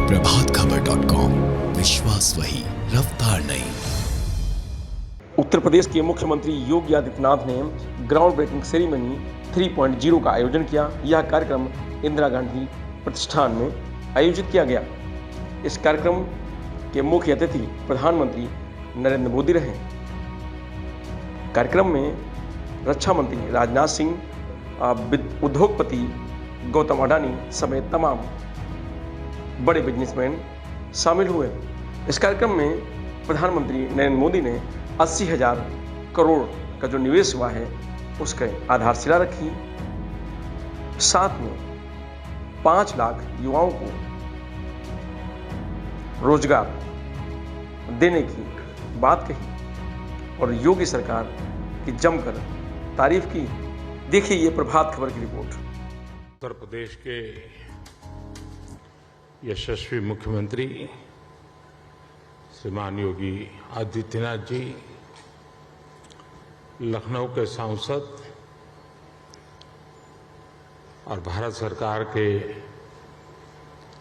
प्रभातखबर.com, विश्वास वही, रफ्तार नहीं। उत्तर प्रदेश के मुख्यमंत्री योगी आदित्यनाथ ने ग्राउंड ब्रेकिंग सेरेमनी 3.0 का आयोजन किया। यह कार्यक्रम इंदिरा गांधी प्रतिष्ठान में आयोजित किया गया। इस कार्यक्रम के मुख्य अतिथि प्रधानमंत्री नरेंद्र मोदी रहे। कार्यक्रम में रक्षा मंत्री राजनाथ सिंह, उद्योगपति गौतम अडानी समेत तमाम बड़े बिजनेसमैन शामिल हुए। इस कार्यक्रम में प्रधानमंत्री नरेंद्र मोदी ने 80,000 करोड़ का जो निवेश हुआ है उसके आधारशिला रखी। साथ में 5 लाख युवाओं को रोजगार देने की बात कही और योगी सरकार की जमकर तारीफ की। देखिए ये प्रभात खबर की रिपोर्ट। उत्तर प्रदेश के यशस्वी मुख्यमंत्री श्रीमान योगी आदित्यनाथ जी, लखनऊ के सांसद और भारत सरकार के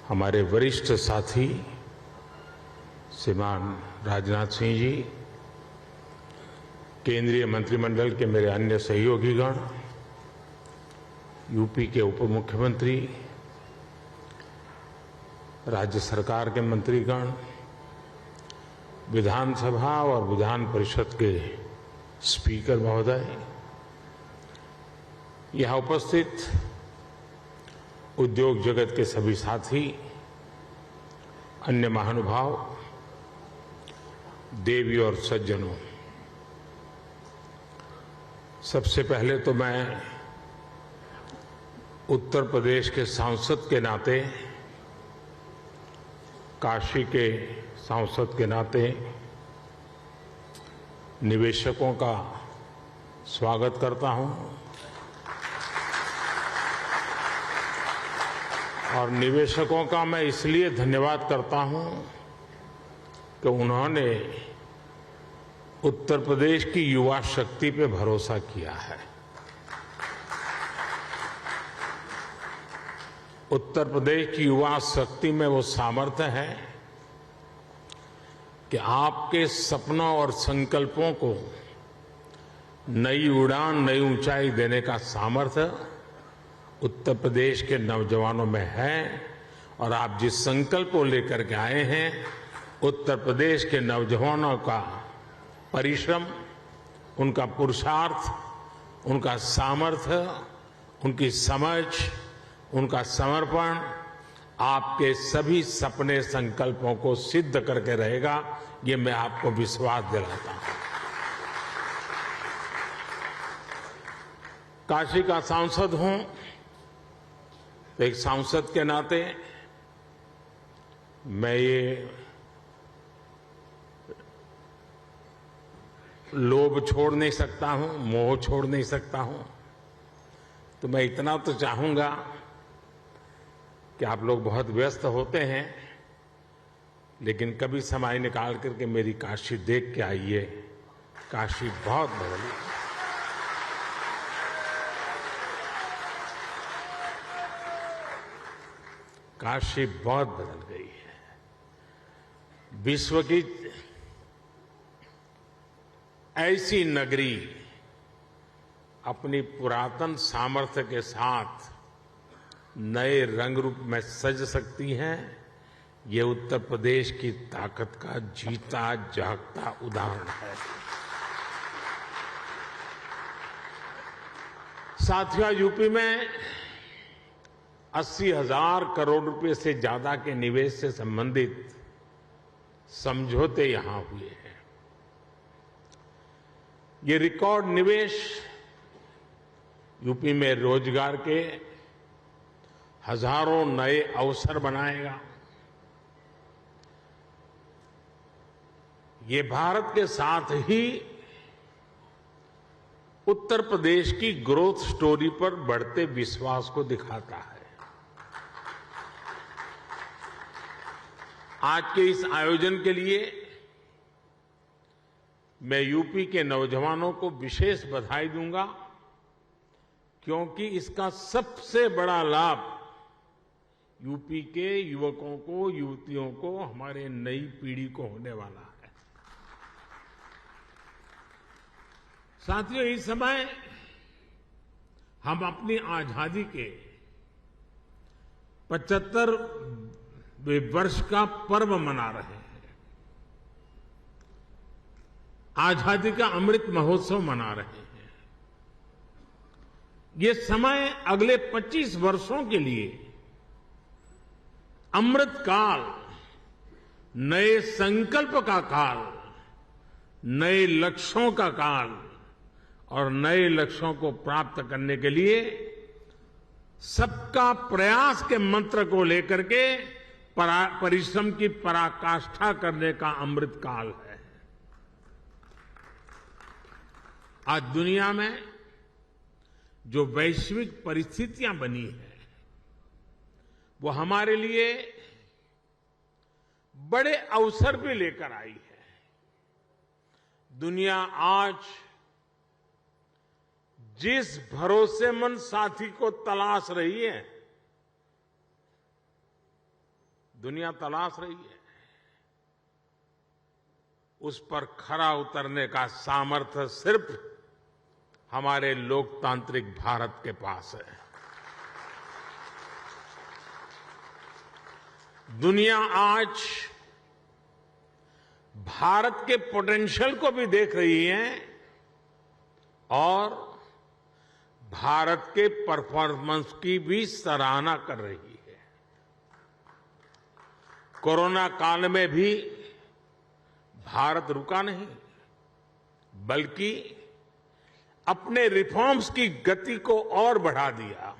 हमारे वरिष्ठ साथी श्रीमान राजनाथ सिंह जी, केंद्रीय मंत्रिमंडल के मेरे अन्य सहयोगीगण, यूपी के उप मुख्यमंत्री, राज्य सरकार के मंत्रीगण, विधानसभा और विधान परिषद के स्पीकर महोदय, यहां उपस्थित उद्योग जगत के सभी साथी, अन्य महानुभाव, देवी और सज्जनों, सबसे पहले तो मैं उत्तर प्रदेश के सांसद के नाते, काशी के सांसद के नाते निवेशकों का स्वागत करता हूं और निवेशकों का मैं इसलिए धन्यवाद करता हूं कि उन्होंने उत्तर प्रदेश की युवा शक्ति पे भरोसा किया है। उत्तर प्रदेश की युवा शक्ति में वो सामर्थ्य है कि आपके सपनों और संकल्पों को नई उड़ान, नई ऊंचाई देने का सामर्थ्य उत्तर प्रदेश के नौजवानों में है। और आप जिस संकल्प को लेकर के आए हैं, उत्तर प्रदेश के नौजवानों का परिश्रम, उनका पुरुषार्थ, उनका सामर्थ्य, उनकी समझ, उनका समर्पण आपके सभी सपने संकल्पों को सिद्ध करके रहेगा, ये मैं आपको विश्वास दिलाता हूं। काशी का सांसद हूं तो एक सांसद के नाते मैं ये लोभ छोड़ नहीं सकता हूं, मोह छोड़ नहीं सकता हूं। तो मैं इतना तो चाहूंगा कि आप लोग बहुत व्यस्त होते हैं, लेकिन कभी समय निकाल करके मेरी काशी देख के आइए। काशी बहुत बदली, काशी बहुत बदल गई है। विश्व की ऐसी नगरी अपनी पुरातन सामर्थ्य के साथ नए रंग रूप में सज सकती हैं, ये उत्तर प्रदेश की ताकत का जीता जागता उदाहरण है। साथियों, यूपी में 80,000 करोड़ रुपए से ज्यादा के निवेश से संबंधित समझौते यहां हुए हैं। ये रिकॉर्ड निवेश यूपी में रोजगार के हजारों नए अवसर बनाएगा। ये भारत के साथ ही उत्तर प्रदेश की ग्रोथ स्टोरी पर बढ़ते विश्वास को दिखाता है। आज के इस आयोजन के लिए मैं यूपी के नौजवानों को विशेष बधाई दूंगा, क्योंकि इसका सबसे बड़ा लाभ यूपी के युवकों को, युवतियों को, हमारे नई पीढ़ी को होने वाला है। साथियों, इस समय हम अपनी आजादी के 75वें वर्ष का पर्व मना रहे हैं। आजादी का अमृत महोत्सव मना रहे हैं। ये समय अगले 25 वर्षों के लिए अमृत काल, नए संकल्प का काल, नए लक्ष्यों का काल और नए लक्ष्यों को प्राप्त करने के लिए सबका प्रयास के मंत्र को लेकर के परिश्रम की पराकाष्ठा करने का अमृत काल है। आज दुनिया में जो वैश्विक परिस्थितियां बनी हैं, वो हमारे लिए बड़े अवसर भी लेकर आई है। दुनिया आज जिस भरोसेमंद साथी को तलाश रही है, दुनिया तलाश रही है, उस पर खरा उतरने का सामर्थ्य सिर्फ हमारे लोकतांत्रिक भारत के पास है। दुनिया आज भारत के पोटेंशियल को भी देख रही है और भारत के परफॉर्मेंस की भी सराहना कर रही है। कोरोना काल में भी भारत रुका नहीं, बल्कि अपने रिफॉर्म्स की गति को और बढ़ा दिया।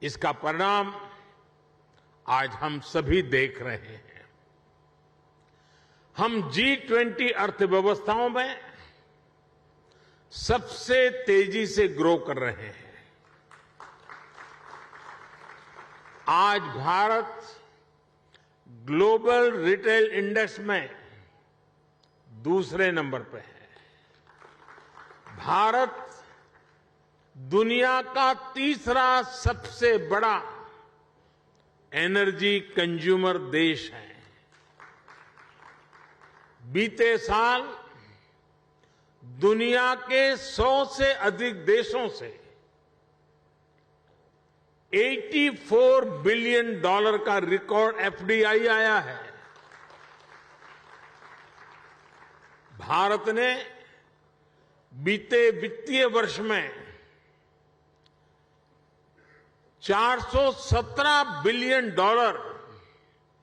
इसका परिणाम आज हम सभी देख रहे हैं। हम G20 अर्थव्यवस्थाओं में सबसे तेजी से ग्रो कर रहे हैं। आज भारत ग्लोबल रिटेल इंडेक्स में दूसरे नंबर पर है। भारत दुनिया का तीसरा सबसे बड़ा एनर्जी कंज्यूमर देश है। बीते साल दुनिया के 100 से अधिक देशों से $84 बिलियन का रिकॉर्ड FDI आया है। भारत ने बीते वित्तीय वर्ष में $417 बिलियन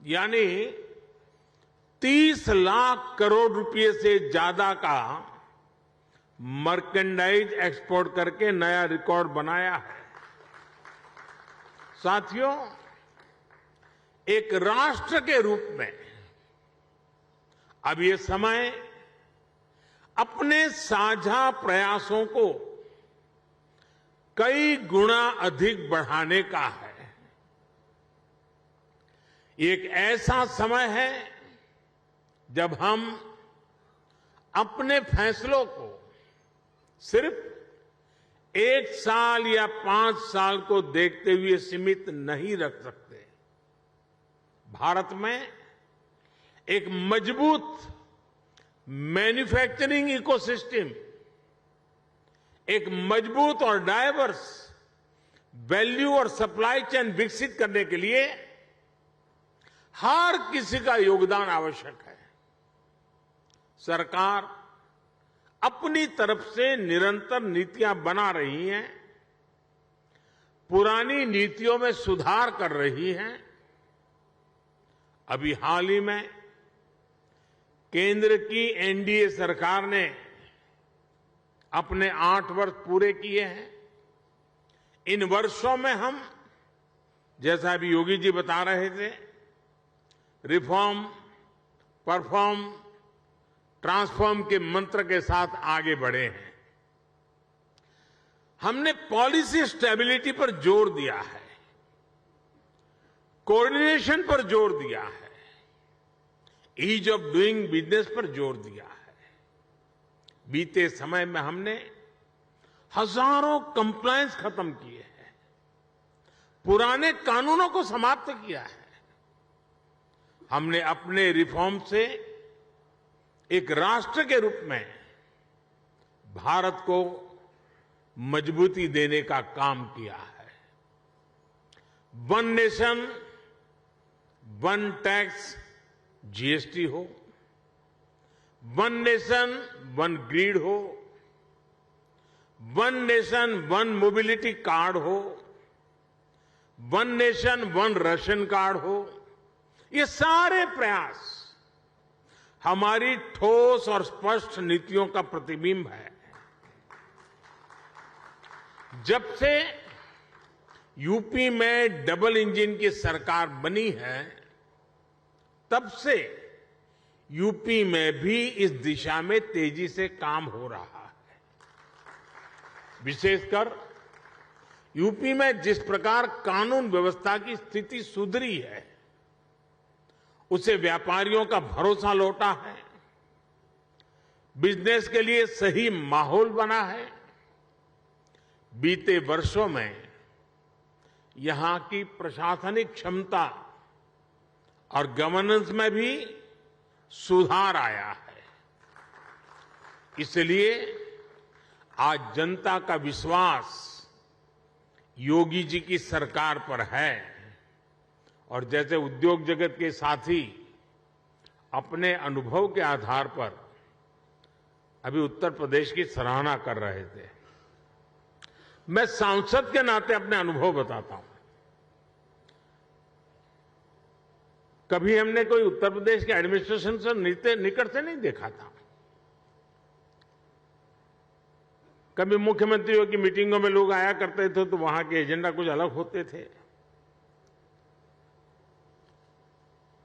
यानी 30 लाख करोड़ रुपए से ज्यादा का मर्केंडाइज एक्सपोर्ट करके नया रिकॉर्ड बनाया है। साथियों, एक राष्ट्र के रूप में अब ये समय अपने साझा प्रयासों को कई गुना अधिक बढ़ाने का है। एक ऐसा समय है जब हम अपने फैसलों को सिर्फ 1 साल या 5 साल को देखते हुए सीमित नहीं रख सकते। भारत में एक मजबूत मैन्युफैक्चरिंग इकोसिस्टम, एक मजबूत और डाइवर्स वैल्यू और सप्लाई चेन विकसित करने के लिए हर किसी का योगदान आवश्यक है। सरकार अपनी तरफ से निरंतर नीतियां बना रही हैं, पुरानी नीतियों में सुधार कर रही हैं। अभी हाल ही में केंद्र की एनडीए सरकार ने अपने 8 वर्ष पूरे किए हैं। इन वर्षों में हम, जैसा अभी योगी जी बता रहे थे, रिफॉर्म, परफॉर्म, ट्रांसफॉर्म के मंत्र के साथ आगे बढ़े हैं। हमने पॉलिसी स्टेबिलिटी पर जोर दिया है, कोऑर्डिनेशन पर जोर दिया है, ईज ऑफ डूइंग बिजनेस पर जोर दिया है। बीते समय में हमने हजारों कंप्लायंस खत्म किए हैं, पुराने कानूनों को समाप्त किया है। हमने अपने रिफॉर्म से एक राष्ट्र के रूप में भारत को मजबूती देने का काम किया है। One nation one tax GST हो, वन नेशन वन ग्रिड हो, one nation one mobility card हो, one nation one ration card हो, ये सारे प्रयास हमारी ठोस और स्पष्ट नीतियों का प्रतिबिंब है। जब से यूपी में डबल इंजन की सरकार बनी है, तब से यूपी में भी इस दिशा में तेजी से काम हो रहा है। विशेषकर यूपी में जिस प्रकार कानून व्यवस्था की स्थिति सुधरी है, उससे व्यापारियों का भरोसा लौटा है, बिजनेस के लिए सही माहौल बना है। बीते वर्षों में यहां की प्रशासनिक क्षमता और गवर्नेंस में भी सुधार आया है। इसलिए आज जनता का विश्वास योगी जी की सरकार पर है और जैसे उद्योग जगत के साथी अपने अनुभव के आधार पर अभी उत्तर प्रदेश की सराहना कर रहे थे, मैं सांसद के नाते अपने अनुभव बताता हूं। कभी हमने कोई उत्तर प्रदेश के एडमिनिस्ट्रेशन से निकट से नहीं देखा था। कभी मुख्यमंत्रियों की मीटिंगों में लोग आया करते थे तो वहां के एजेंडा कुछ अलग होते थे,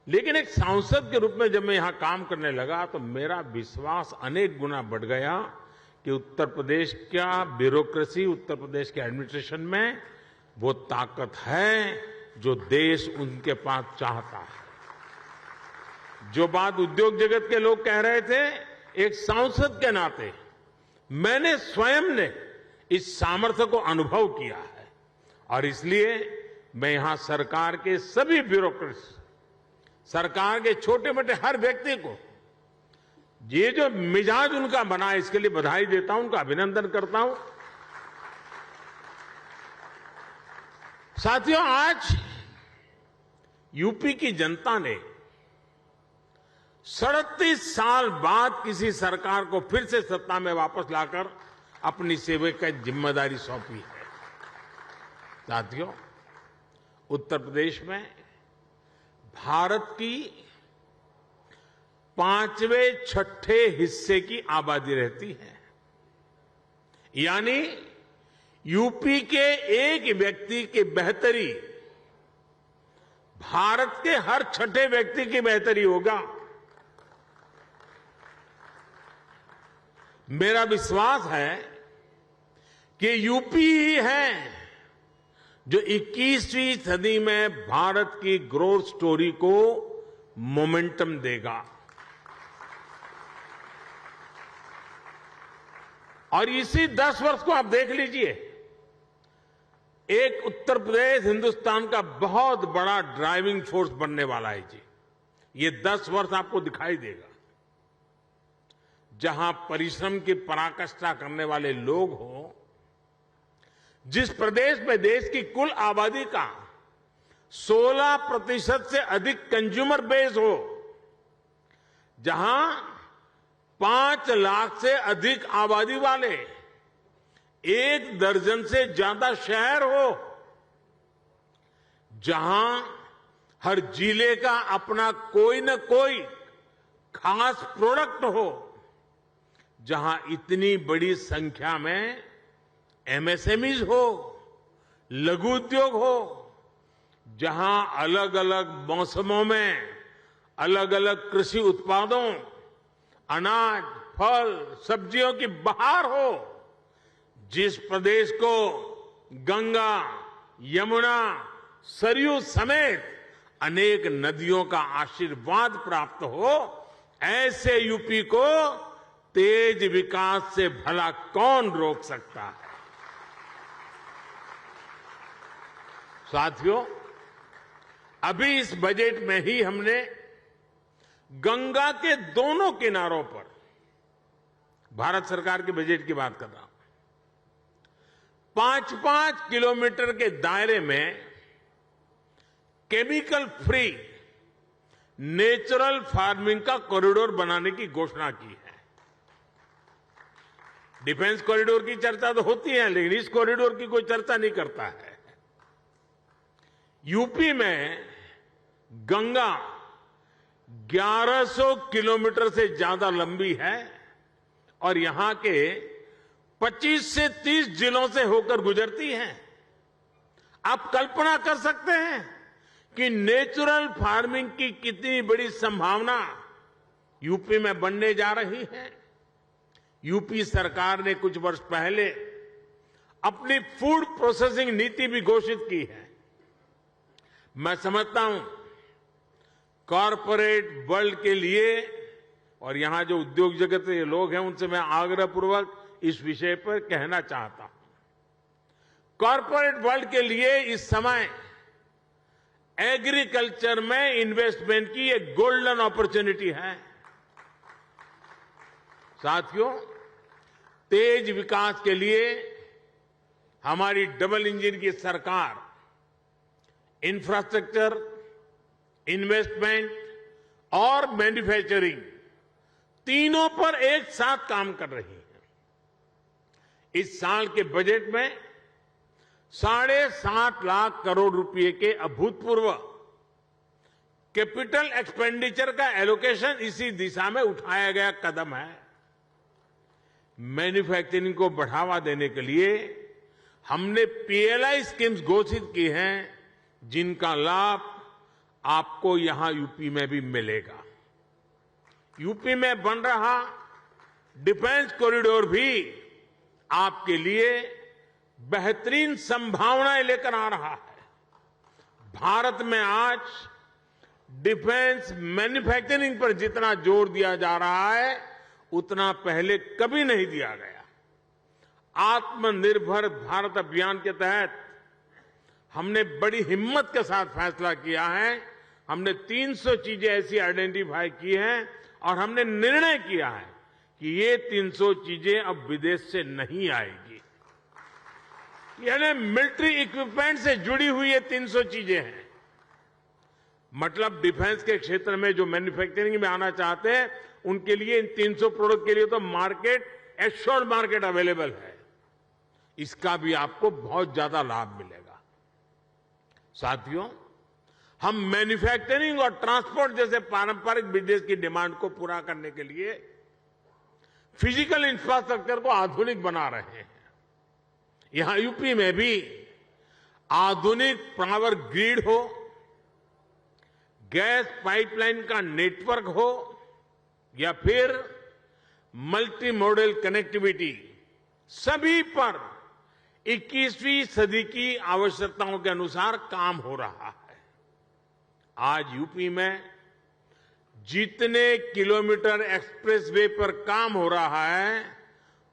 लेकिन एक सांसद के रूप में जब मैं यहां काम करने लगा तो मेरा विश्वास अनेक गुना बढ़ गया कि उत्तर प्रदेश का ब्यूरोक्रेसी, उत्तर प्रदेश के एडमिनिस्ट्रेशन में वो ताकत है जो देश उनके पास चाहता है। जो बात उद्योग जगत के लोग कह रहे थे, एक सांसद के नाते मैंने स्वयं ने इस सामर्थ्य को अनुभव किया है और इसलिए मैं यहां सरकार के सभी ब्यूरोक्रेट्स, सरकार के छोटे मोटे हर व्यक्ति को ये जो मिजाज उनका बना है, इसके लिए बधाई देता हूं, उनका अभिनंदन करता हूं। साथियों, आज यूपी की जनता ने 37 साल बाद किसी सरकार को फिर से सत्ता में वापस लाकर अपनी सेवा की जिम्मेदारी सौंपी है। साथियों, उत्तर प्रदेश में भारत की 5वें-6ठे हिस्से की आबादी रहती है, यानी यूपी के एक व्यक्ति की बेहतरी भारत के हर 6ठे व्यक्ति की बेहतरी होगा। मेरा विश्वास है कि यूपी ही है जो 21वीं सदी में भारत की ग्रोथ स्टोरी को मोमेंटम देगा। और इसी 10 वर्ष को आप देख लीजिए, एक उत्तर प्रदेश हिंदुस्तान का बहुत बड़ा ड्राइविंग फोर्स बनने वाला है जी। ये 10 वर्ष आपको दिखाई देगा, जहां परिश्रम की पराकाष्ठा करने वाले लोग हों, जिस प्रदेश में देश की कुल आबादी का 16% से अधिक कंज्यूमर बेस हो, जहां 5 लाख से अधिक आबादी वाले 1 दर्जन से ज्यादा शहर हो, जहां हर जिले का अपना कोई न कोई खास प्रोडक्ट हो, जहां इतनी बड़ी संख्या में एमएसएमईज हो, लघु उद्योग हो, जहां अलग अलग मौसमों में अलग अलग कृषि उत्पादों, अनाज, फल, सब्जियों की बहार हो, जिस प्रदेश को गंगा, यमुना, सरयू समेत अनेक नदियों का आशीर्वाद प्राप्त हो, ऐसे यूपी को तेज विकास से भला कौन रोक सकता है। साथियों, अभी इस बजट में ही हमने गंगा के दोनों किनारों पर, भारत सरकार के बजट की बात कर रहा हूं, 5-5 किलोमीटर के दायरे में केमिकल फ्री नेचुरल फार्मिंग का कॉरिडोर बनाने की घोषणा की है। डिफेंस कॉरिडोर की चर्चा तो होती है, लेकिन इस कॉरिडोर की कोई चर्चा नहीं करता है। यूपी में गंगा 1100 किलोमीटर से ज्यादा लंबी है और यहां के 25 से 30 जिलों से होकर गुजरती है। आप कल्पना कर सकते हैं कि नेचुरल फार्मिंग की कितनी बड़ी संभावना यूपी में बनने जा रही है। यूपी सरकार ने कुछ वर्ष पहले अपनी फूड प्रोसेसिंग नीति भी घोषित की है। मैं समझता हूं कॉरपोरेट वर्ल्ड के लिए, और यहां जो उद्योग जगत के लोग हैं उनसे मैं आग्रहपूर्वक इस विषय पर कहना चाहता हूं, कॉरपोरेट वर्ल्ड के लिए इस समय एग्रीकल्चर में इन्वेस्टमेंट की एक गोल्डन अपॉर्चुनिटी है। साथियों, तेज विकास के लिए हमारी डबल इंजन की सरकार इंफ्रास्ट्रक्चर, इन्वेस्टमेंट और मैन्युफैक्चरिंग तीनों पर एक साथ काम कर रही है। इस साल के बजट में 7.5 लाख करोड़ रुपए के अभूतपूर्व कैपिटल एक्सपेंडिचर का एलोकेशन इसी दिशा में उठाया गया कदम है। मैन्युफैक्चरिंग को बढ़ावा देने के लिए हमने पीएलआई स्कीम्स घोषित की हैं, जिनका लाभ आपको यहां यूपी में भी मिलेगा। यूपी में बन रहा डिफेंस कॉरिडोर भी आपके लिए बेहतरीन संभावनाएं लेकर आ रहा है। भारत में आज डिफेंस मैन्युफैक्चरिंग पर जितना जोर दिया जा रहा है, उतना पहले कभी नहीं दिया गया। आत्मनिर्भर भारत अभियान के तहत हमने बड़ी हिम्मत के साथ फैसला किया है। हमने 300 चीजें ऐसी आइडेंटिफाई की हैं और हमने निर्णय किया है कि ये 300 चीजें अब विदेश से नहीं आएगी। यानी मिलिट्री इक्विपमेंट से जुड़ी हुई ये 300 चीजें हैं। मतलब डिफेंस के क्षेत्र में जो मैन्युफैक्चरिंग में आना चाहते हैं, उनके लिए इन 300 प्रोडक्ट के लिए तो मार्केट, एश्योर्ड मार्केट अवेलेबल है। इसका भी आपको बहुत ज्यादा लाभ मिलेगा। साथियों, हम मैन्युफैक्चरिंग और ट्रांसपोर्ट जैसे पारंपरिक बिजनेस की डिमांड को पूरा करने के लिए फिजिकल इंफ्रास्ट्रक्चर को आधुनिक बना रहे हैं। यहां यूपी में भी आधुनिक पावर ग्रिड हो, गैस पाइपलाइन का नेटवर्क हो या फिर मल्टी मॉडल कनेक्टिविटी, सभी पर 21वीं सदी की आवश्यकताओं के अनुसार काम हो रहा है। आज यूपी में जितने किलोमीटर एक्सप्रेसवे पर काम हो रहा है,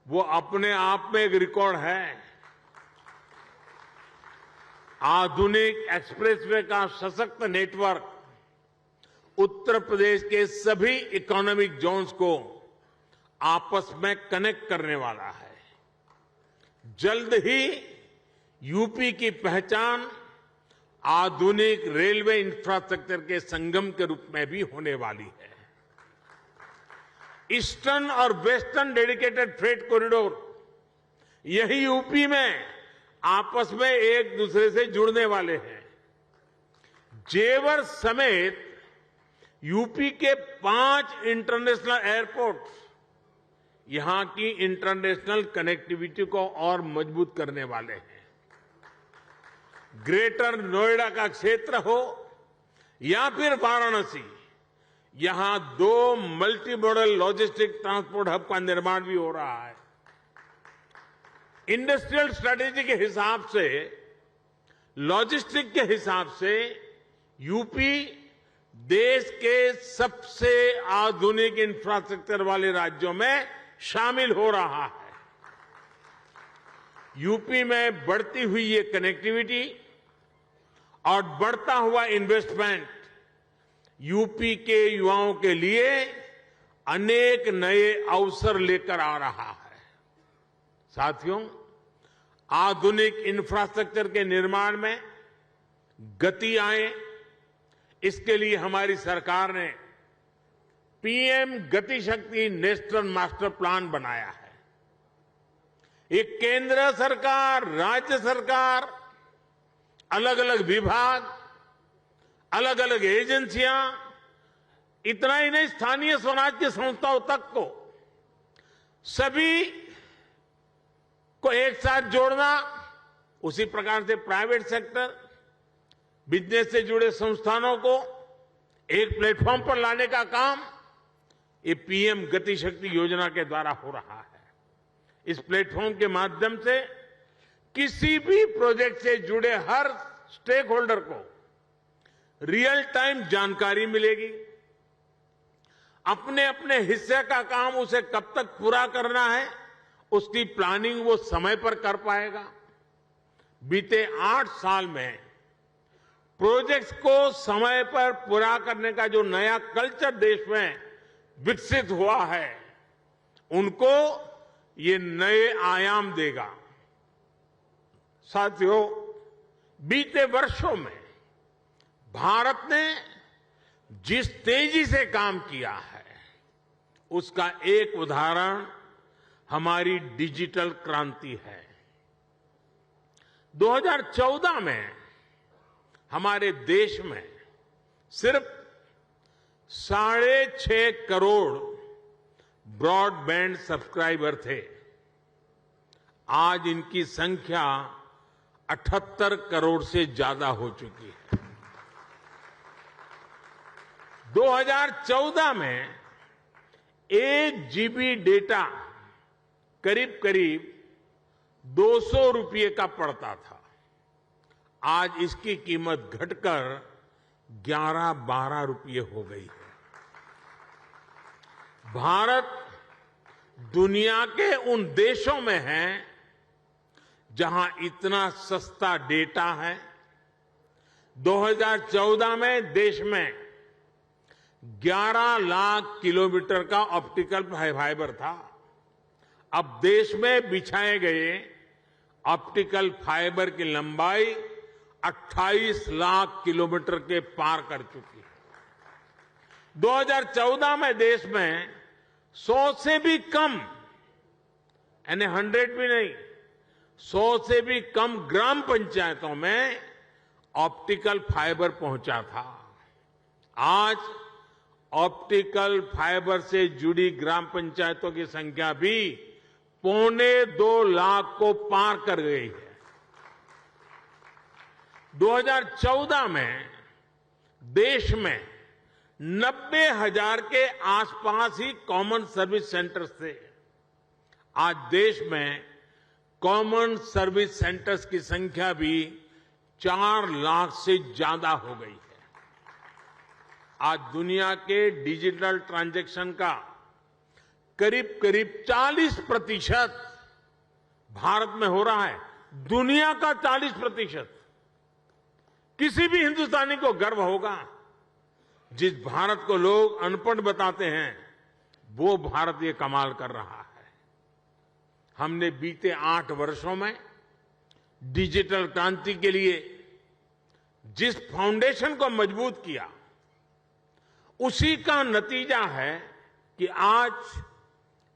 वो अपने आप में एक रिकॉर्ड है। आधुनिक एक्सप्रेसवे का सशक्त नेटवर्क उत्तर प्रदेश के सभी इकोनॉमिक जोन्स को आपस में कनेक्ट करने वाला है। जल्द ही यूपी की पहचान आधुनिक रेलवे इंफ्रास्ट्रक्चर के संगम के रूप में भी होने वाली है। ईस्टर्न और वेस्टर्न डेडिकेटेड फ्रेट कॉरिडोर, यही यूपी में आपस में एक दूसरे से जुड़ने वाले हैं। जेवर समेत यूपी के 5 इंटरनेशनल एयरपोर्ट यहां की इंटरनेशनल कनेक्टिविटी को और मजबूत करने वाले हैं। ग्रेटर नोएडा का क्षेत्र हो या फिर वाराणसी, यहां 2 multi modal logistic transport hub का निर्माण भी हो रहा है। इंडस्ट्रियल स्ट्रेटेजी के हिसाब से, लॉजिस्टिक के हिसाब से यूपी देश के सबसे आधुनिक इंफ्रास्ट्रक्चर वाले राज्यों में शामिल हो रहा है। यूपी में बढ़ती हुई ये कनेक्टिविटी और बढ़ता हुआ इन्वेस्टमेंट यूपी के युवाओं के लिए अनेक नए अवसर लेकर आ रहा है। साथियों, आधुनिक इंफ्रास्ट्रक्चर के निर्माण में गति आए, इसके लिए हमारी सरकार ने पीएम गति शक्ति नेशनल मास्टर प्लान बनाया है। ये केंद्र सरकार, राज्य सरकार, अलग अलग विभाग, अलग अलग एजेंसियां, इतना ही नहीं, स्थानीय स्वराज की संस्थाओं तक को, सभी को एक साथ जोड़ना, उसी प्रकार से प्राइवेट सेक्टर, बिजनेस से जुड़े संस्थानों को एक प्लेटफॉर्म पर लाने का काम ये पीएम गति शक्ति योजना के द्वारा हो रहा है। इस प्लेटफॉर्म के माध्यम से किसी भी प्रोजेक्ट से जुड़े हर स्टेक होल्डर को रियल टाइम जानकारी मिलेगी। अपने अपने हिस्से का काम उसे कब तक पूरा करना है, उसकी प्लानिंग वो समय पर कर पाएगा। बीते 8 साल में प्रोजेक्ट्स को समय पर पूरा करने का जो नया कल्चर देश में विकसित हुआ है, उनको ये नए आयाम देगा। साथियों, बीते वर्षों में भारत ने जिस तेजी से काम किया है, उसका एक उदाहरण हमारी डिजिटल क्रांति है। 2014 में हमारे देश में सिर्फ 6.5 करोड़ ब्रॉडबैंड सब्सक्राइबर थे। आज इनकी संख्या 78 करोड़ से ज्यादा हो चुकी है। 2014 में 1 जीबी डेटा करीब करीब 200 रुपये का पड़ता था। आज इसकी कीमत घटकर 11-12 रुपये हो गई है। भारत दुनिया के उन देशों में है जहां इतना सस्ता डेटा है। 2014 में देश में 11 लाख किलोमीटर का ऑप्टिकल फाइबर था। अब देश में बिछाए गए ऑप्टिकल फाइबर की लंबाई 28 लाख किलोमीटर के पार कर चुकी है। 2014 में देश में 100 से भी कम, यानी 100 भी नहीं, 100 से भी कम ग्राम पंचायतों में ऑप्टिकल फाइबर पहुंचा था। आज ऑप्टिकल फाइबर से जुड़ी ग्राम पंचायतों की संख्या भी 2.25 लाख को पार कर गई है। 2014 में देश में 90,000 के आसपास ही कॉमन सर्विस सेंटर्स थे। आज देश में कॉमन सर्विस सेंटर्स की संख्या भी 4 लाख से ज्यादा हो गई है। आज दुनिया के डिजिटल ट्रांजैक्शन का करीब करीब 40% भारत में हो रहा है। दुनिया का 40%। किसी भी हिंदुस्तानी को गर्व होगा। जिस भारत को लोग अनपढ़ बताते हैं, वो भारत ये कमाल कर रहा है। हमने बीते 8 वर्षों में डिजिटल क्रांति के लिए जिस फाउंडेशन को मजबूत किया, उसी का नतीजा है कि आज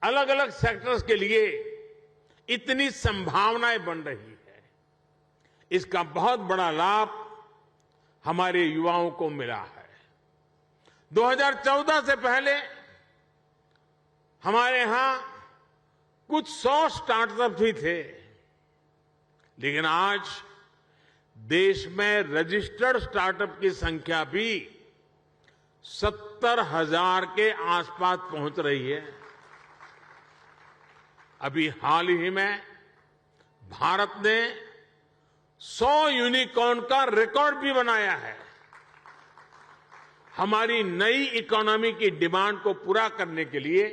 अलग अलग सेक्टर्स के लिए इतनी संभावनाएं बन रही है। इसका बहुत बड़ा लाभ हमारे युवाओं को मिला है। 2014 से पहले हमारे यहां कुछ 100 स्टार्टअप ही थे, लेकिन आज देश में रजिस्टर्ड स्टार्टअप की संख्या भी 70,000 के आसपास पहुंच रही है। अभी हाल ही में भारत ने 100 यूनिकॉर्न का रिकॉर्ड भी बनाया है। हमारी नई इकोनॉमी की डिमांड को पूरा करने के लिए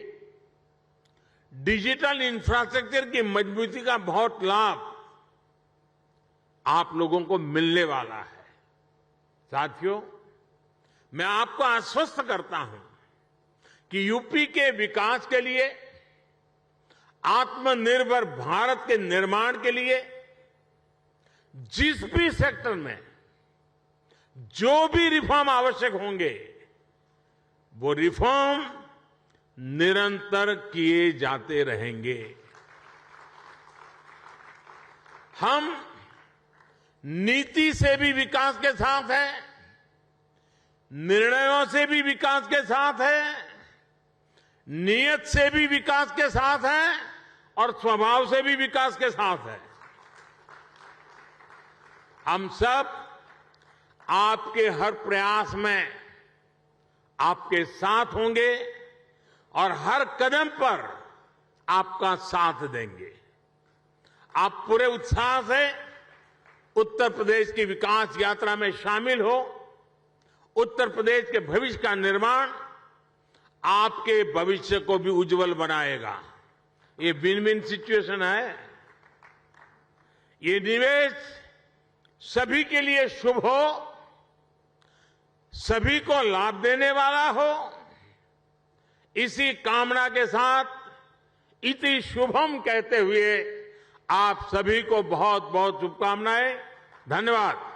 डिजिटल इंफ्रास्ट्रक्चर की मजबूती का बहुत लाभ आप लोगों को मिलने वाला है। साथियों, मैं आपको आश्वस्त करता हूं कि यूपी के विकास के लिए, आत्मनिर्भर भारत के निर्माण के लिए जिस भी सेक्टर में जो भी रिफॉर्म आवश्यक होंगे, वो रिफॉर्म निरंतर किए जाते रहेंगे। हम नीति से भी विकास के साथ हैं, निर्णयों से भी विकास के साथ हैं, नियत से भी विकास के साथ हैं और स्वभाव से भी विकास के साथ हैं। हम सब आपके हर प्रयास में आपके साथ होंगे और हर कदम पर आपका साथ देंगे। आप पूरे उत्साह से उत्तर प्रदेश की विकास यात्रा में शामिल हो। उत्तर प्रदेश के भविष्य का निर्माण आपके भविष्य को भी उज्जवल बनाएगा। ये विन विन सिचुएशन है। ये निवेश सभी के लिए शुभ हो, सभी को लाभ देने वाला हो। इसी कामना के साथ इति शुभम कहते हुए आप सभी को बहुत बहुत शुभकामनाएं। धन्यवाद।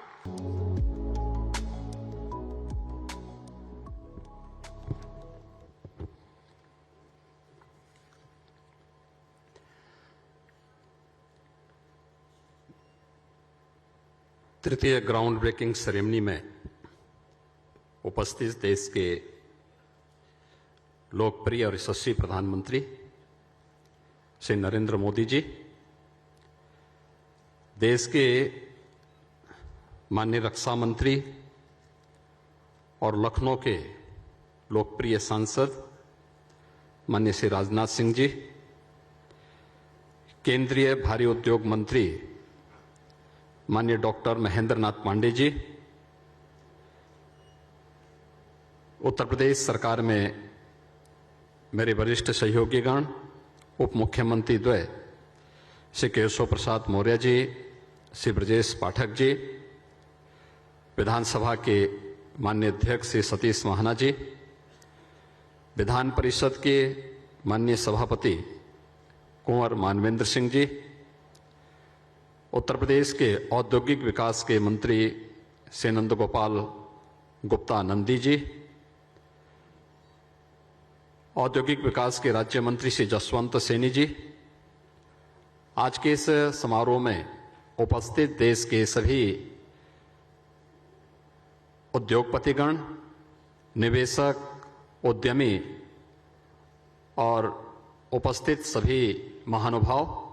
तृतीय ग्राउंड ब्रेकिंग सेरेमनी में उपस्थित देश के लोकप्रिय और यशस्वी प्रधानमंत्री श्री नरेंद्र मोदी जी, देश के माननीय रक्षा मंत्री और लखनऊ के लोकप्रिय सांसद माननीय श्री राजनाथ सिंह जी, केंद्रीय भारी उद्योग मंत्री माननीय डॉक्टर महेंद्र नाथ पांडे जी, उत्तर प्रदेश सरकार में मेरे वरिष्ठ सहयोगीगण, उप मुख्यमंत्री द्वय श्री केशव प्रसाद मौर्य जी, श्री ब्रजेश पाठक जी, विधानसभा के माननीय अध्यक्ष श्री सतीश महाना जी, विधान परिषद के माननीय सभापति कुंवर मानवेंद्र सिंह जी, उत्तर प्रदेश के औद्योगिक विकास के मंत्री श्री नंद गोपाल गुप्ता नंदी जी, औद्योगिक विकास के राज्य मंत्री श्री जसवंत सैनी जी, आज के इस समारोह में उपस्थित देश के सभी उद्योगपतिगण, निवेशक, उद्यमी और उपस्थित सभी महानुभाव,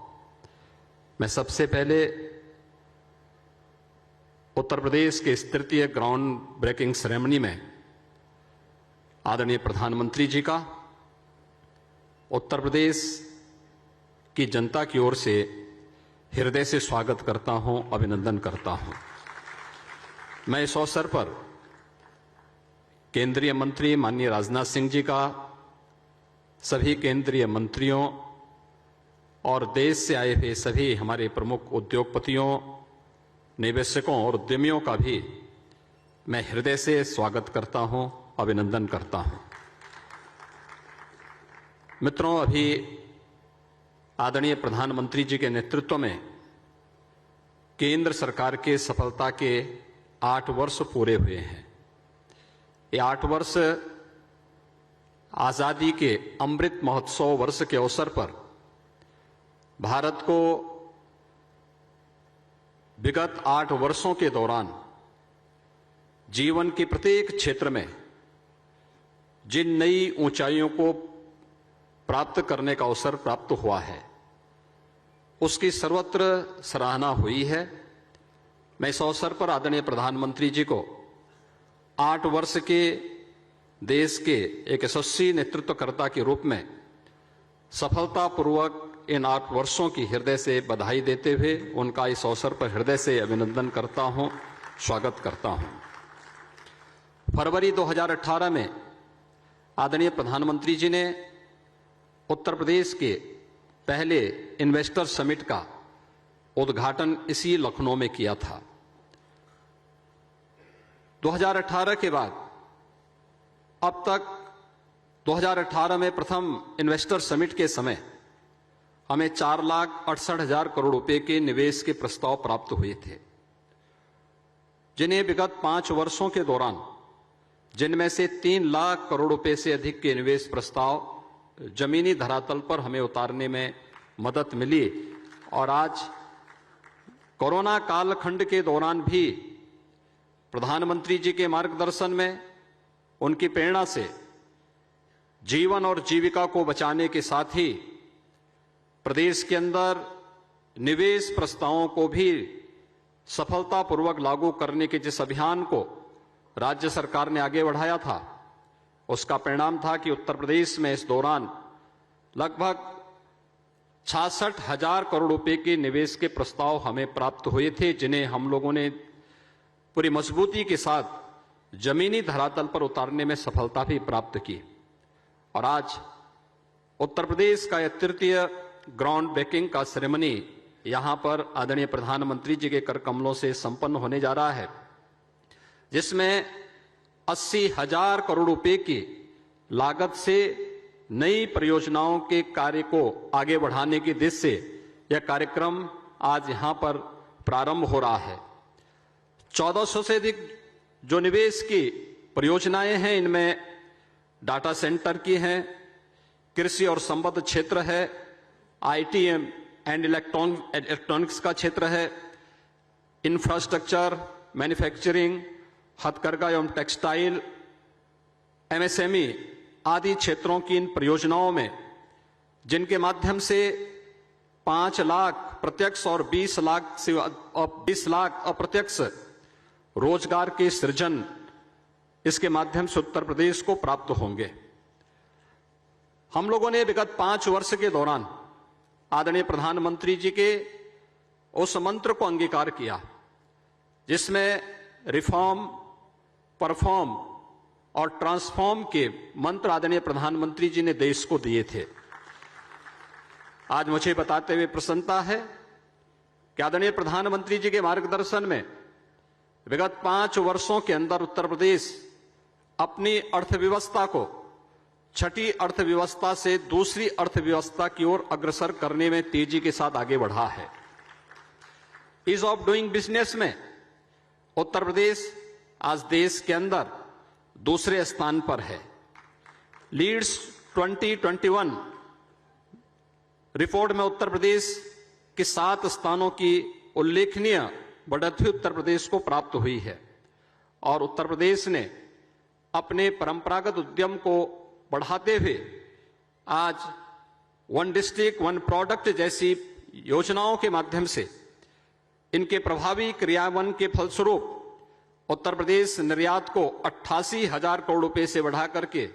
मैं सबसे पहले उत्तर प्रदेश के इस तृतीय ग्राउंड ब्रेकिंग सेरेमनी में आदरणीय प्रधानमंत्री जी का उत्तर प्रदेश की जनता की ओर से हृदय से स्वागत करता हूं, अभिनंदन करता हूं। मैं इस अवसर पर केंद्रीय मंत्री माननीय राजनाथ सिंह जी का, सभी केंद्रीय मंत्रियों और देश से आए हुए सभी हमारे प्रमुख उद्योगपतियों, निवेशकों और उद्यमियों का भी मैं हृदय से स्वागत करता हूं, अभिनंदन करता हूं। मित्रों, अभी आदरणीय प्रधानमंत्री जी के नेतृत्व में केंद्र सरकार के सफलता के 8 वर्ष पूरे हुए हैं। ये 8 वर्ष आजादी के अमृत महोत्सव वर्ष के अवसर पर भारत को विगत 8 वर्षों के दौरान जीवन के प्रत्येक क्षेत्र में जिन नई ऊंचाइयों को प्राप्त करने का अवसर प्राप्त हुआ है, उसकी सर्वत्र सराहना हुई है। मैं इस अवसर पर आदरणीय प्रधानमंत्री जी को 8 वर्ष के देश के एक यशस्वी नेतृत्वकर्ता के रूप में सफलतापूर्वक इन 8 वर्षों की हृदय से बधाई देते हुए उनका इस अवसर पर हृदय से अभिनंदन करता हूं, स्वागत करता हूं। फरवरी 2018 में आदरणीय प्रधानमंत्री जी ने उत्तर प्रदेश के पहले इन्वेस्टर समिट का उद्घाटन इसी लखनऊ में किया था। 2018 के बाद अब तक 2018 में प्रथम इन्वेस्टर समिट के समय हमें 4,68,000 करोड़ रुपए के निवेश के प्रस्ताव प्राप्त हुए थे, जिन्हें विगत 5 वर्षों के दौरान जिनमें से 3 लाख करोड़ रुपए से अधिक के निवेश प्रस्ताव जमीनी धरातल पर हमें उतारने में मदद मिली। और आज कोरोना कालखंड के दौरान भी प्रधानमंत्री जी के मार्गदर्शन में, उनकी प्रेरणा से जीवन और जीविका को बचाने के साथ ही प्रदेश के अंदर निवेश प्रस्तावों को भी सफलतापूर्वक लागू करने के जिस अभियान को राज्य सरकार ने आगे बढ़ाया था, उसका परिणाम था कि उत्तर प्रदेश में इस दौरान लगभग 66,000 करोड़ रुपए के निवेश के प्रस्ताव हमें प्राप्त हुए थे, जिन्हें हम लोगों ने पूरी मजबूती के साथ जमीनी धरातल पर उतारने में सफलता भी प्राप्त की। और आज उत्तर प्रदेश का यह तृतीय ग्राउंड ब्रेकिंग का सेरेमनी यहां पर आदरणीय प्रधानमंत्री जी के कर कमलों से संपन्न होने जा रहा है, जिसमें 80,000 करोड़ रुपए की लागत से नई परियोजनाओं के कार्य को आगे बढ़ाने की दिशा से यह कार्यक्रम आज यहां पर प्रारंभ हो रहा है। 1400 से अधिक जो निवेश की परियोजनाएं हैं, इनमें डाटा सेंटर की हैं, कृषि और संबद्ध क्षेत्र है, आईटी एंड इलेक्ट्रॉनिक्स का क्षेत्र है, इंफ्रास्ट्रक्चर, मैन्युफैक्चरिंग, हथकरघा एवं टेक्सटाइल, एमएसएमई आदि क्षेत्रों की इन परियोजनाओं में, जिनके माध्यम से 5 लाख प्रत्यक्ष और 20 लाख अप्रत्यक्ष रोजगार के सृजन इसके माध्यम से उत्तर प्रदेश को प्राप्त होंगे। हम लोगों ने विगत 5 वर्ष के दौरान आदरणीय प्रधानमंत्री जी के उस मंत्र को अंगीकार किया, जिसमें रिफॉर्म, परफॉर्म और ट्रांसफॉर्म के मंत्र आदरणीय प्रधानमंत्री जी ने देश को दिए थे। आज मुझे बताते हुए प्रसन्नता है कि आदरणीय प्रधानमंत्री जी के मार्गदर्शन में विगत 5 वर्षों के अंदर उत्तर प्रदेश अपनी अर्थव्यवस्था को छठी अर्थव्यवस्था से दूसरी अर्थव्यवस्था की ओर अग्रसर करने में तेजी के साथ आगे बढ़ा है। ईज ऑफ डूइंग बिजनेस में उत्तर प्रदेश आज देश के अंदर दूसरे स्थान पर है। लीड्स 2021 रिपोर्ट में उत्तर प्रदेश के 7 स्थानों की उल्लेखनीय बढ़त उत्तर प्रदेश को प्राप्त हुई है। और उत्तर प्रदेश ने अपने परंपरागत उद्यम को बढ़ाते हुए आज वन डिस्ट्रिक्ट वन प्रोडक्ट जैसी योजनाओं के माध्यम से इनके प्रभावी क्रियान्वयन के फलस्वरूप उत्तर प्रदेश निर्यात को 88,000 करोड़ रुपए से बढ़ा करके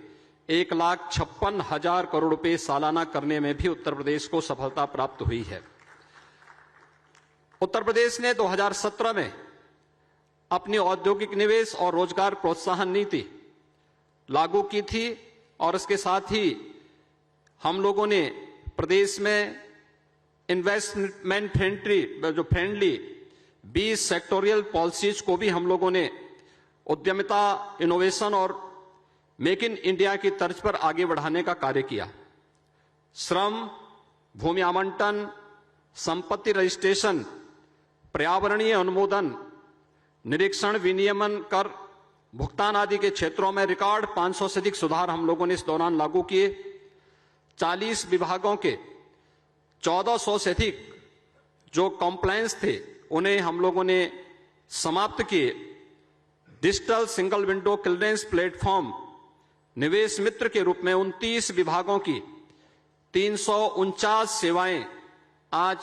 1,56,000 करोड़ रुपए सालाना करने में भी उत्तर प्रदेश को सफलता प्राप्त हुई है। उत्तर प्रदेश ने 2017 में अपनी औद्योगिक निवेश और रोजगार प्रोत्साहन नीति लागू की थी, और इसके साथ ही हम लोगों ने प्रदेश में इन्वेस्टमेंट फ्रेंडली 20 सेक्टोरियल पॉलिसीज को भी हम लोगों ने उद्यमिता, इनोवेशन और मेक इन इंडिया की तर्ज पर आगे बढ़ाने का कार्य किया। श्रम, भूमि आवंटन, संपत्ति रजिस्ट्रेशन, पर्यावरणीय अनुमोदन, निरीक्षण, विनियमन, कर भुगतान आदि के क्षेत्रों में रिकॉर्ड 500 से अधिक सुधार हम लोगों ने इस दौरान लागू किए। 40 विभागों के 1400 से अधिक जो कॉम्प्लायंस थे, उन्हें हम लोगों ने समाप्त किए। Digital single window clearance platform निवेश मित्र के रूप में 29 विभागों की 349 सेवाएं आज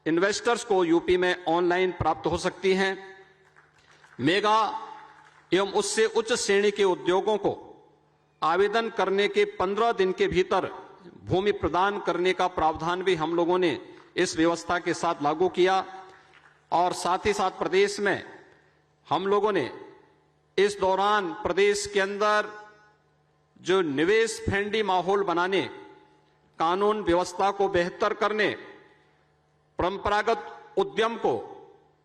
इन्वेस्टर्स को यूपी में ऑनलाइन प्राप्त हो सकती हैं। मेगा एवं उससे उच्च श्रेणी के उद्योगों को आवेदन करने के 15 दिन के भीतर भूमि प्रदान करने का प्रावधान भी हम लोगों ने इस व्यवस्था के साथ लागू किया। और साथ ही साथ प्रदेश में हम लोगों ने इस दौरान प्रदेश के अंदर जो निवेश फ्रेंडली माहौल बनाने, कानून व्यवस्था को बेहतर करने, परंपरागत उद्यम को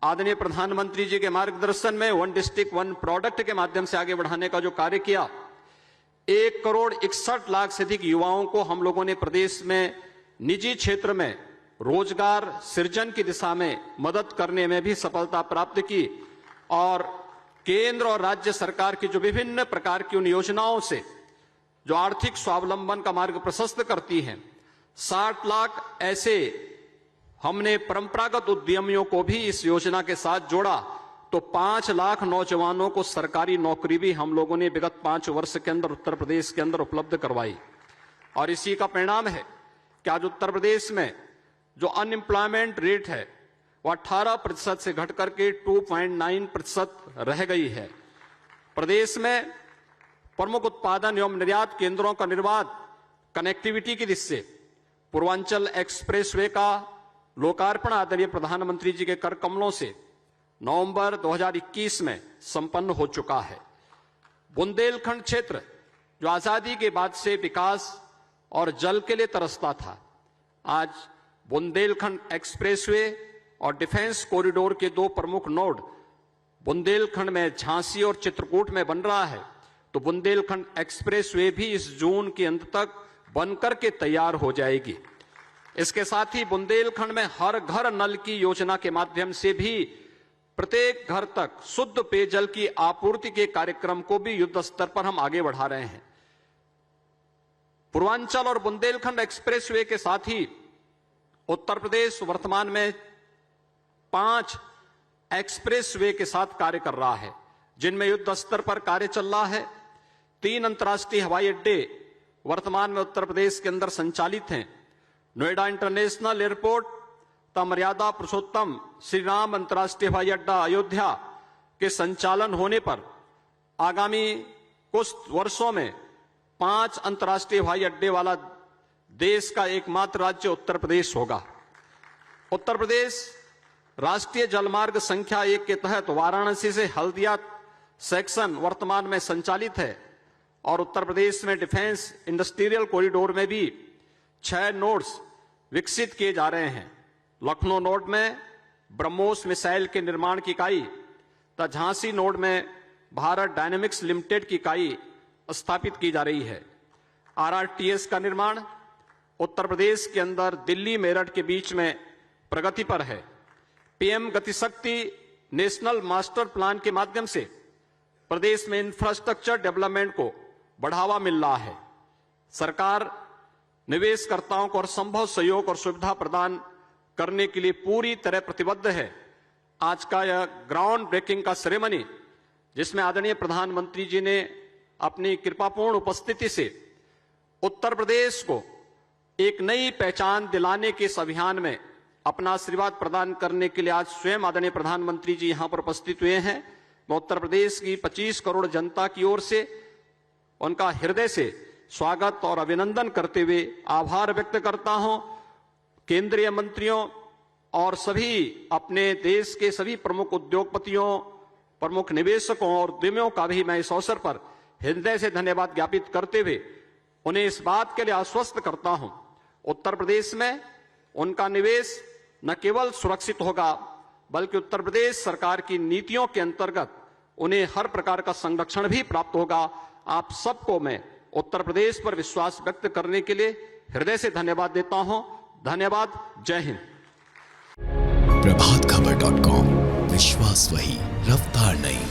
आदरणीय प्रधानमंत्री जी के मार्गदर्शन में वन डिस्ट्रिक्ट वन प्रोडक्ट के माध्यम से आगे बढ़ाने का जो कार्य किया, 1,61,00,000 से अधिक युवाओं को हम लोगों ने प्रदेश में निजी क्षेत्र में रोजगार सृजन की दिशा में मदद करने में भी सफलता प्राप्त की और केंद्र और राज्य सरकार की जो विभिन्न प्रकार की उन योजनाओं से जो आर्थिक स्वावलंबन का मार्ग प्रशस्त करती हैं, 60 लाख ऐसे हमने परंपरागत उद्यमियों को भी इस योजना के साथ जोड़ा, तो 5 लाख नौजवानों को सरकारी नौकरी भी हम लोगों ने विगत 5 वर्ष के अंदर उत्तर प्रदेश के अंदर उपलब्ध करवाई। और इसी का परिणाम है कि आज उत्तर प्रदेश में जो अनएम्प्लॉयमेंट रेट है वह 18% से घट करके 2.9% रह गई है। प्रदेश में प्रमुख उत्पादन एवं निर्यात केंद्रों का निर्माण कनेक्टिविटी की दृष्टि से पूर्वांचल एक्सप्रेसवे का लोकार्पण आदरणीय प्रधानमंत्री जी के कर कमलों से नवंबर 2021 में संपन्न हो चुका है। बुंदेलखंड क्षेत्र जो आजादी के बाद से विकास और जल के लिए तरसता था, आज बुंदेलखंड एक्सप्रेसवे और डिफेंस कॉरिडोर के 2 प्रमुख नोड बुंदेलखंड में झांसी और चित्रकूट में बन रहा है, तो बुंदेलखंड एक्सप्रेसवे भी इस जून के अंत तक बनकर के तैयार हो जाएगी। इसके साथ ही बुंदेलखंड में हर घर नल की योजना के माध्यम से भी प्रत्येक घर तक शुद्ध पेयजल की आपूर्ति के कार्यक्रम को भी युद्ध स्तर पर हम आगे बढ़ा रहे हैं। पूर्वांचल और बुंदेलखंड एक्सप्रेसवे के साथ ही उत्तर प्रदेश वर्तमान में 5 एक्सप्रेसवे के साथ कार्य कर रहा है, जिनमें युद्ध स्तर पर कार्य चल रहा है। 3 अंतर्राष्ट्रीय हवाई अड्डे वर्तमान में उत्तर प्रदेश के अंदर संचालित हैं। नोएडा इंटरनेशनल एयरपोर्ट तथा मर्यादा पुरुषोत्तम श्री राम अंतर्राष्ट्रीय हवाई अड्डा अयोध्या के संचालन होने पर आगामी कुछ वर्षों में 5 अंतर्राष्ट्रीय हवाई अड्डे वाला देश का एकमात्र राज्य उत्तर प्रदेश होगा। उत्तर प्रदेश राष्ट्रीय जलमार्ग संख्या 1 के तहत वाराणसी से हल्दिया सेक्शन वर्तमान में संचालित है और उत्तर प्रदेश में डिफेंस इंडस्ट्रियल कॉरिडोर में भी 6 नोड्स विकसित किए जा रहे हैं। लखनऊ नोड में ब्रह्मोस मिसाइल के निर्माण की इकाई तथा झांसी नोड में भारत डायनेमिक्स लिमिटेड की इकाई स्थापित की जा रही है। RRTS का निर्माण उत्तर प्रदेश के अंदर दिल्ली मेरठ के बीच में प्रगति पर है। PM Gatishakti national master plan के माध्यम से प्रदेश में इंफ्रास्ट्रक्चर डेवलपमेंट को बढ़ावा मिल रहा है। सरकार निवेशकर्ताओं को हर संभव सहयोग और सुविधा प्रदान करने के लिए पूरी तरह प्रतिबद्ध है। आज का यह ग्राउंड ब्रेकिंग का सेरेमनी, जिसमें आदरणीय प्रधानमंत्री जी ने अपनी कृपापूर्ण उपस्थिति से उत्तर प्रदेश को एक नई पहचान दिलाने के इस अभियान में अपना आशीर्वाद प्रदान करने के लिए आज स्वयं आदरणीय प्रधानमंत्री जी यहां पर उपस्थित हुए हैं। मैं उत्तर प्रदेश की 25 करोड़ जनता की ओर से उनका हृदय से स्वागत और अभिनंदन करते हुए आभार व्यक्त करता हूं। केंद्रीय मंत्रियों और सभी अपने देश के सभी प्रमुख उद्योगपतियों, प्रमुख निवेशकों और उद्यमियों का भी मैं इस अवसर पर हृदय से धन्यवाद ज्ञापित करते हुए उन्हें इस बात के लिए आश्वस्त करता हूं, उत्तर प्रदेश में उनका निवेश न केवल सुरक्षित होगा बल्कि उत्तर प्रदेश सरकार की नीतियों के अंतर्गत उन्हें हर प्रकार का संरक्षण भी प्राप्त होगा। आप सबको मैं उत्तर प्रदेश पर विश्वास व्यक्त करने के लिए हृदय से धन्यवाद देता हूं। धन्यवाद। जय हिंद। प्रभातखबर.com, विश्वास वही, रफ्तार नहीं।